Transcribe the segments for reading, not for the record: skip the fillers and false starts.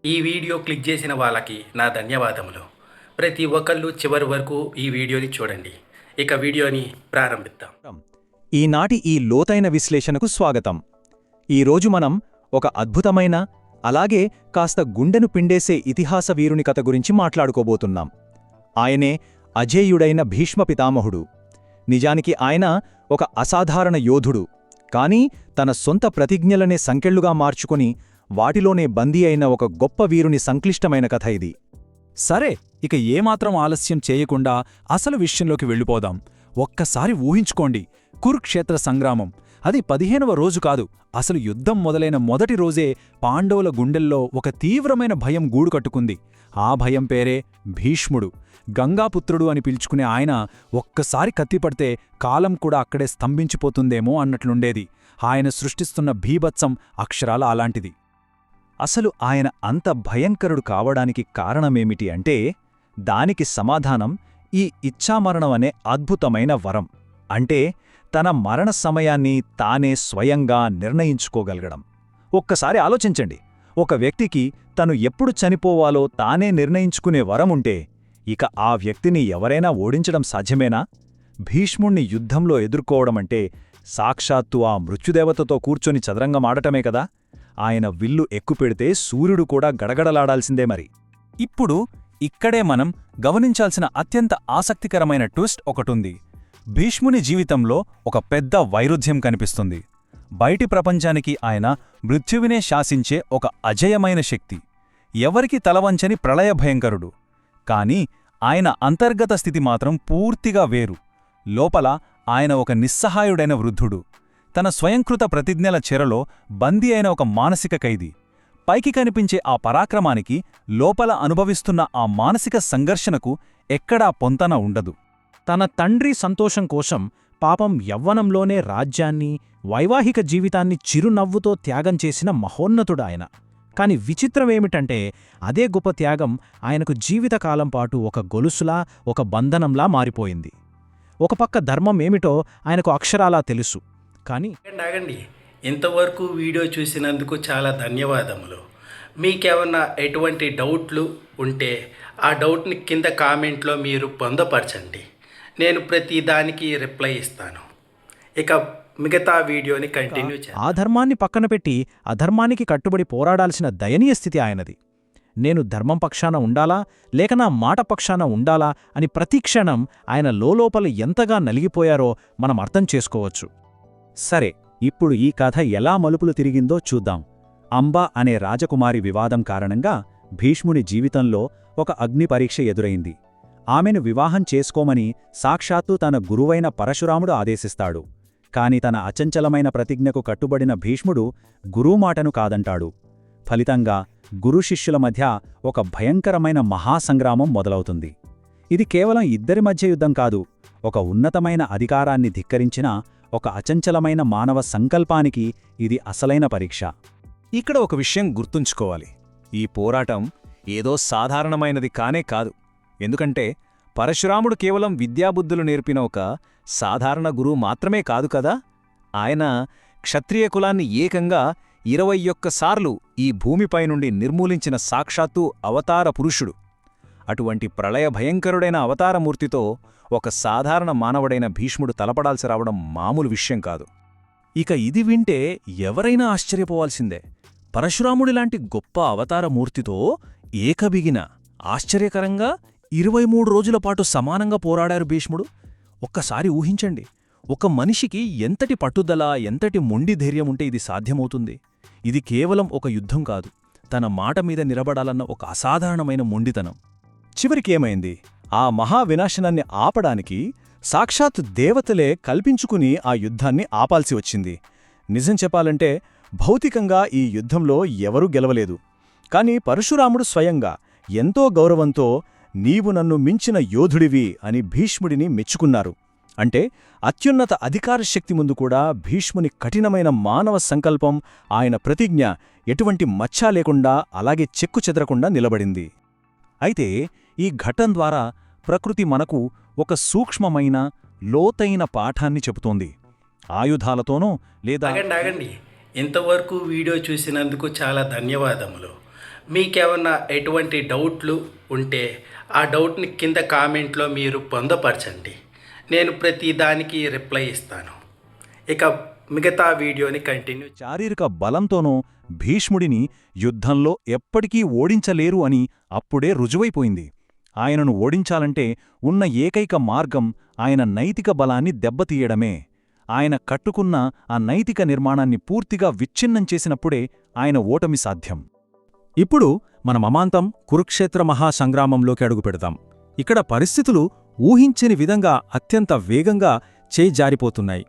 ఈ video click చేసిన వాళ్ళకి నా ధన్యవాదములు. ప్రతి ఒక్కళ్ళు చివరి వరకు ఈ వీడియోని చూడండి. ఇక వీడియోని ప్రారంభిద్దాం. ఈనాటి ఈ లోతైన విశ్లేషణకు స్వాగతం. ఈరోజు మనం ఒక అద్భుతమైన, అలాగే కాస్త గుండెను పిండేసే ఇతిహాస వీరుని కథ గురించి మాట్లాడుకోబోతున్నాం. ఆయనే అజేయుడైన భీష్మ పితామహుడు. నిజానికి ఆయన ఒక అసాధారణ యోధుడు, కానీ తన సొంత ప్రతిజ్ఞలనే సంకెళ్లుగా మార్చుకొని వాటిలోనే బందీ అయిన ఒక గొప్ప వీరుని సంక్లిష్టమైన కథ ఇది. సరే, ఇక ఏమాత్రం ఆలస్యం చేయకుండా అసలు విషయంలోకి వెళ్ళిపోదాం. ఒక్కసారి ఊహించుకోండి, కురుక్షేత్ర సంగ్రామం. అది 15వ రోజు కాదు, అసలు యుద్ధం మొదలైన మొదటి రోజే పాండవుల గుండెల్లో ఒక తీవ్రమైన భయం గూడు కట్టుకుంది. ఆ భయం పేరే భీష్ముడు. గంగాపుత్రుడు అని పిలుచుకునే ఆయన ఒక్కసారి కత్తిపడితే కాలం కూడా అక్కడే స్తంభించిపోతుందేమో అన్నట్లుండేది. ఆయన సృష్టిస్తున్న భీభత్సం అక్షరాల అలాంటిది. అసలు ఆయన అంత భయంకరుడు కావడానికి కారణమేమిటి అంటే, దానికి సమాధానం ఈ ఇచ్ఛామరణం అనే అద్భుతమైన వరం. అంటే తన మరణ సమయాన్ని తానే స్వయంగా నిర్ణయించుకోగలగడం. ఒక్కసారి ఆలోచించండి, ఒక వ్యక్తికి తను ఎప్పుడు చనిపోవాలో తానే నిర్ణయించుకునే వరముంటే ఇక ఆ వ్యక్తిని ఎవరైనా ఓడించడం సాధ్యమేనా? భీష్ముణ్ణి యుద్ధంలో ఎదుర్కోవడమంటే సాక్షాత్తు ఆ మృత్యుదేవతతో కూర్చొని చదరంగమాడటమే కదా. ఆయన విల్లు ఎక్కుపెడితే సూర్యుడు కూడా గడగడలాడాల్సిందే మరి. ఇప్పుడు ఇక్కడే మనం గమనించాల్సిన అత్యంత ఆసక్తికరమైన ట్విస్ట్ ఒకటుంది. భీష్ముని జీవితంలో ఒక పెద్ద వైరుధ్యం కనిపిస్తుంది. బయటి ప్రపంచానికి ఆయన మృత్యువినే శాసించే ఒక అజేయమైన శక్తి, ఎవరికి తలవంచని ప్రళయభయంకరుడు. కాని ఆయన అంతర్గత స్థితి మాత్రం పూర్తిగా వేరు. లోపల ఆయన ఒక నిస్సహాయుడైన వృద్ధుడు, తన స్వయంకృత ప్రతిజ్ఞల చెరలో బందీ అయిన ఒక మానసిక ఖైదీ. పైకి కనిపించే ఆ పరాక్రమానికి లోపల అనుభవిస్తున్న ఆ మానసిక సంఘర్షణకు ఎక్కడా పొంతన ఉండదు. తన తండ్రి సంతోషం కోసం పాపం యవ్వనంలోనే రాజ్యాన్ని, వైవాహిక జీవితాన్ని చిరునవ్వుతో త్యాగం చేసిన మహోన్నతుడాయన. కాని విచిత్రమేమిటంటే, అదే గొప్ప త్యాగం ఆయనకు జీవితకాలం పాటు ఒక గొలుసులా, ఒక బంధనంలా మారిపోయింది. ఒక పక్క ధర్మం ఏమిటో ఆయనకు అక్షరాలా తెలుసు, కానీ ఆగండి, ఇంతవరకు వీడియో చూసినందుకు చాలా ధన్యవాదములు. మీకేమన్నా ఎటువంటి డౌట్లు ఉంటే ఆ డౌట్ని కింద కామెంట్లో మీరు పొందపరచండి. నేను ప్రతి దానికి రిప్లై ఇస్తాను. ఇక మిగతా వీడియోని కంటిన్యూ చేద్దాం. ఆ ధర్మాన్ని పక్కన పెట్టి అధర్మానికి కట్టుబడి పోరాడాల్సిన దయనీయ స్థితి ఆయనది. నేను ధర్మం పక్షాన ఉండాలా, లేక నా మాట పక్షాన ఉండాలా అని ప్రతిక్షణం ఆయన లోలోపల ఎంతగా నలిగిపోయారో మనం అర్థం చేసుకోవచ్చు. సరే, ఇప్పుడు ఈ కథ ఎలా మలుపులు తిరిగిందో చూద్దాం. అంబ అనే రాజకుమారి వివాదం కారణంగా భీష్ముని జీవితంలో ఒక అగ్ని పరీక్ష ఎదురైంది. ఆమెను వివాహం చేసుకోమని సాక్షాత్తు తన గురువైన పరశురాముడు ఆదేశిస్తాడు. కాని తన అచంచలమైన ప్రతిజ్ఞకు కట్టుబడిన భీష్ముడు గురుమాటను కాదంటాడు. ఫలితంగా గురు శిష్యుల మధ్య ఒక భయంకరమైన మహాసంగ్రామం మొదలవుతుంది. ఇది కేవలం ఇద్దరి మధ్య యుద్ధం కాదు, ఒక ఉన్నతమైన అధికారాన్ని ధిక్కరించిన ఒక అచంచలమైన మానవ సంకల్పానికి ఇది అసలైన పరీక్ష. ఇక్కడ ఒక విషయం గుర్తుంచుకోవాలి. ఈ పోరాటం ఏదో సాధారణమైనది కానే కాదు. ఎందుకంటే పరశురాముడు కేవలం విద్యాబుద్ధులు నేర్పిన ఒక సాధారణ గురువు మాత్రమే కాదు కదా. ఆయన క్షత్రియ కులాన్ని ఏకంగా 21 సార్లు ఈ భూమిపై నుండి నిర్మూలించిన సాక్షాత్తు అవతార పురుషుడు. అటువంటి ప్రళయ భయంకరుడైన అవతారమూర్తితో ఒక సాధారణ మానవుడైన భీష్ముడు తలపడాల్సి రావడం మామూలు విషయం కాదు. ఇక ఇది వింటే ఎవరైనా ఆశ్చర్యపోవాల్సిందే. పరశురాముడిలాంటి గొప్ప అవతారమూర్తితో ఏకబిగిన, ఆశ్చర్యకరంగా 23 రోజులపాటు సమానంగా పోరాడారు భీష్ముడు. ఒక్కసారి ఊహించండి, ఒక మనిషికి ఎంతటి పట్టుదల, ఎంతటి మొండి ధైర్యముంటే ఇది సాధ్యమవుతుంది. ఇది కేవలం ఒక యుద్ధం కాదు, తన మాట మీద నిలబడాలన్న ఒక అసాధారణమైన మొండితనం. చివరికేమైంది? ఆ మహావినాశనాన్ని ఆపడానికి సాక్షాత్ దేవతలే కల్పించుకుని ఆ యుద్ధాన్ని ఆపాల్సి వచ్చింది. నిజం చెప్పాలంటే భౌతికంగా ఈ యుద్ధంలో ఎవరూ గెలవలేదు. కాని పరశురాముడు స్వయంగా ఎంతో గౌరవంతో నీవు నన్ను మించిన యోధుడివి అని భీష్ముడిని మెచ్చుకున్నారు. అంటే అత్యున్నత అధికారశక్తి ముందు కూడా భీష్ముని కఠినమైన మానవ సంకల్పం, ఆయన ప్రతిజ్ఞ ఎటువంటి మచ్చా లేకుండా అలాగే చెక్కుచెదరకుండా నిలబడింది. అయితే ఈ ఘట్టం ద్వారా ప్రకృతి మనకు ఒక సూక్ష్మమైన, లోతైన పాఠాన్ని చెబుతోంది. ఆయుధాలతోనో లేదా ఆగండి, ఇంతవరకు వీడియో చూసినందుకు చాలా ధన్యవాదములు. మీకేమన్నా ఎటువంటి డౌట్లు ఉంటే ఆ డౌట్ని కింద కామెంట్లో మీరు పొందపరచండి. నేను ప్రతి దానికి రిప్లై ఇస్తాను. ఇక మిగతా వీడియోని కంటిన్యూ. శారీరక బలంతోనూ భీష్ముడిని యుద్ధంలో ఎప్పటికీ ఓడించలేరు అని అప్పుడే రుజువైపోయింది. ఆయనను ఓడించాలంటే ఉన్న ఏకైక మార్గం ఆయన నైతిక బలాన్ని దెబ్బతీయడమే. ఆయన కట్టుకున్న ఆ నైతిక నిర్మాణాన్ని పూర్తిగా విచ్ఛిన్నం చేసినప్పుడే ఆయన ఓటమి సాధ్యం. ఇప్పుడు మనం అమాంతం కురుక్షేత్ర మహాసంగ్రామంలోకి అడుగుపెడతాం. ఇక్కడ పరిస్థితులు ఊహించని విధంగా అత్యంత వేగంగా చేజారిపోతున్నాయి.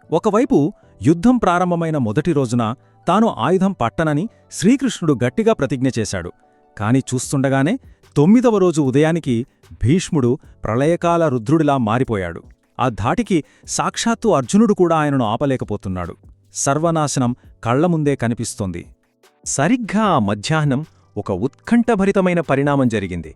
ఒకవైపు యుద్ధం ప్రారంభమైన మొదటి రోజున తాను ఆయుధం పట్టనని శ్రీకృష్ణుడు గట్టిగా ప్రతిజ్ఞ చేశాడు. కాని చూస్తుండగానే 9వ రోజు ఉదయానికి భీష్ముడు ప్రళయకాల రుద్రుడిలా మారిపోయాడు. ఆ ధాటికి సాక్షాత్తు అర్జునుడు కూడా ఆయనను ఆపలేకపోతున్నాడు. సర్వనాశనం కళ్లముందే కనిపిస్తోంది. సరిగ్గా ఆ మధ్యాహ్నం ఒక ఉత్కంఠభరితమైన పరిణామం జరిగింది.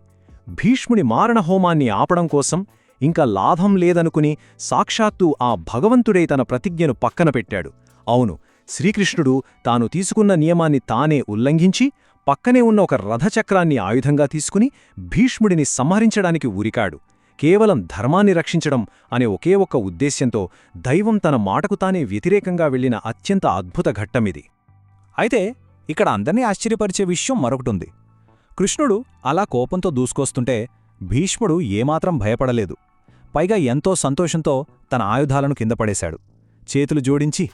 భీష్ముడి మారణహోమాన్ని ఆపడం కోసం ఇంకా లాభం లేదనుకుని సాక్షాత్తు ఆ భగవంతుడే తన ప్రతిజ్ఞను పక్కన పెట్టాడు. అవును, శ్రీకృష్ణుడు తాను తీసుకున్న నియమాన్ని తానే ఉల్లంఘించి పక్కనే ఉన్న ఒక రథచక్రాన్ని ఆయుధంగా తీసుకుని భీష్ముడిని సంహరించడానికి ఉరికాడు. కేవలం ధర్మాన్ని రక్షించడం అనే ఒకే ఒక్క ఉద్దేశ్యంతో దైవం తన మాటకు తానే వ్యతిరేకంగా వెళ్లిన అత్యంత అద్భుత ఘట్టమిది. అయితే ఇక్కడ అందర్నీ ఆశ్చర్యపరిచే విషయం మరొకటుంది. కృష్ణుడు అలా కోపంతో దూసుకొస్తుంటే భీష్ముడు ఏమాత్రం భయపడలేదు. పైగా ఎంతో సంతోషంతో తన ఆయుధాలను కిందపడేశాడు. చేతులు జోడించి,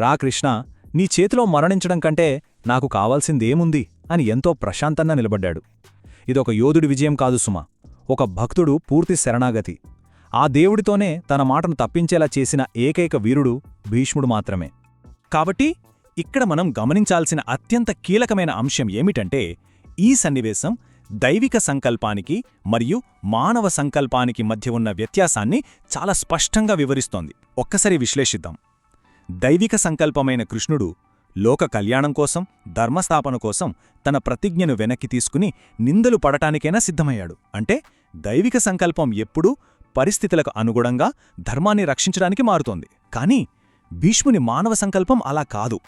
రా కృష్ణ, నీ చేతిలో మరణించడం కంటే నాకు కావాల్సిందేముంది అని ఎంతో ప్రశాంతంగా నిలబడ్డాడు. ఇదొక యోధుడి విజయం కాదు సుమా, ఒక భక్తుడు పూర్తి శరణాగతి. ఆ దేవుడితోనే తన మాటను తప్పించేలా చేసిన ఏకైక వీరుడు భీష్ముడు మాత్రమే. కాబట్టి ఇక్కడ మనం గమనించాల్సిన అత్యంత కీలకమైన అంశం ఏమిటంటే, ఈ సన్నివేశం దైవిక సంకల్పానికి మరియు మానవ సంకల్పానికి మధ్య ఉన్న వ్యత్యాసాన్ని చాలా స్పష్టంగా వివరిస్తోంది. ఒక్కసారి విశ్లేషిద్దాం. దైవిక సంకల్పమైన కృష్ణుడు లోక కళ్యాణం కోసం, ధర్మస్థాపన కోసం తన ప్రతిజ్ఞను వెనక్కి తీసుకుని నిందలు పడటానికైనా సిద్ధమయ్యాడు. అంటే దైవిక సంకల్పం ఎప్పుడూ పరిస్థితులకు అనుగుణంగా ధర్మాన్ని రక్షించడానికి మారుతోంది. కానీ భీష్ముని మానవ సంకల్పం అలా కాదు.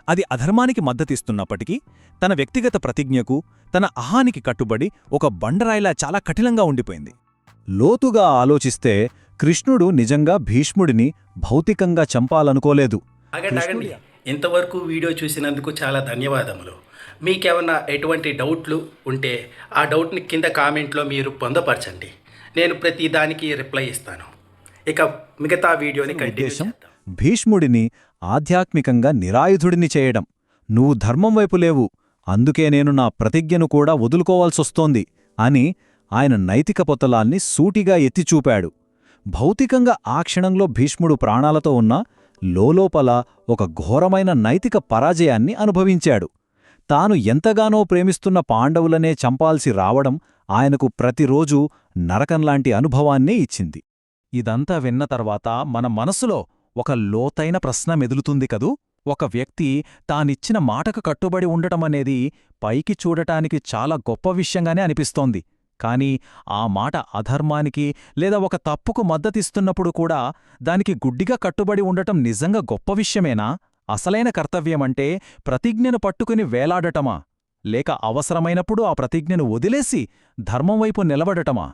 అది అధర్మానికి మద్దతిస్తున్నప్పటికీ తన వ్యక్తిగత ప్రతిజ్ఞకు, తన అహానికి కట్టుబడి ఒక బండరాయిలా చాలా కఠినంగా ఉండిపోయింది. లోతుగా ఆలోచిస్తే కృష్ణుడు నిజంగా భీష్ముడిని భౌతికంగా చంపాలనుకోలేదు. ఆగండి. ఇంతవరకు వీడియో చూసినందుకు చాలా ధన్యవాదములు. మీకేమన్నా ఎటువంటి డౌట్లు ఉంటే ఆ డౌట్ని కింద కామెంట్లో మీరు పొందపరచండి. నేను ప్రతి దానికి రిప్లై ఇస్తాను. ఇక మిగతా వీడియోని కంటిన్యూ ఉద్దేశం చేద్దాం. భీష్ముడిని ఆధ్యాత్మికంగా నిరాయుధుడిని చేయడం. నువ్వు ధర్మం వైపు లేవు, అందుకే నేను నా ప్రతిజ్ఞను కూడా వదులుకోవాల్సొస్తోంది అని ఆయన నైతిక పొత్తలాల్ని సూటిగా ఎత్తిచూపాడు. భౌతికంగా ఆ క్షణంలో భీష్ముడు ప్రాణాలతో ఉన్నా లోలోపల ఒక ఘోరమైన నైతిక పరాజయాన్ని అనుభవించాడు. తాను ఎంతగానో ప్రేమిస్తున్న పాండవులనే చంపాల్సి రావడం ఆయనకు ప్రతిరోజూ నరకంలాంటి అనుభవాన్నే ఇచ్చింది. ఇదంతా విన్న తర్వాత మన మనసులో ఒక లోతైన ప్రశ్న మెదులుతుంది కదూ. ఒక వ్యక్తి తానిచ్చిన మాటకు కట్టుబడి ఉండటమనేది పైకి చూడటానికి చాలా గొప్ప విషయంగానే అనిపిస్తోంది. కాని ఆ మాట అధర్మానికి లేదా ఒక తప్పుకు మద్దతిస్తున్నప్పుడు కూడా దానికి గుడ్డిగా కట్టుబడి ఉండటం నిజంగా గొప్ప విషయమేనా? అసలైన కర్తవ్యమంటే ప్రతిజ్ఞను పట్టుకుని వేలాడటమా, లేక అవసరమైనప్పుడు ఆ ప్రతిజ్ఞను వదిలేసి ధర్మం వైపు నిలబడటమా?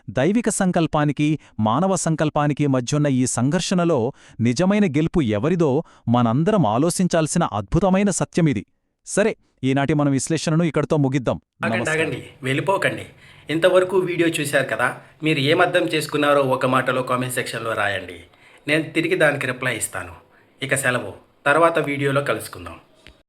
దైవిక సంకల్పానికి, మానవ సంకల్పానికి మధ్యున్న ఈ సంఘర్షణలో నిజమైన గెలుపు ఎవరిదో మనందరం ఆలోచించాల్సిన అద్భుతమైన సత్యమిది. సరే, ఈనాటి మన విశ్లేషణను ఇక్కడితో ముగిద్దాం. ఆగండి, వెళ్ళిపోకండి. ఇంతవరకు వీడియో చూశారు కదా, మీరు ఏమర్థం చేసుకున్నారో ఒక మాటలో కామెంట్ సెక్షన్లో రాయండి. నేను తిరిగి దానికి రిప్లై ఇస్తాను. ఇక సెలవు, తర్వాత వీడియోలో కలుసుకుందాం.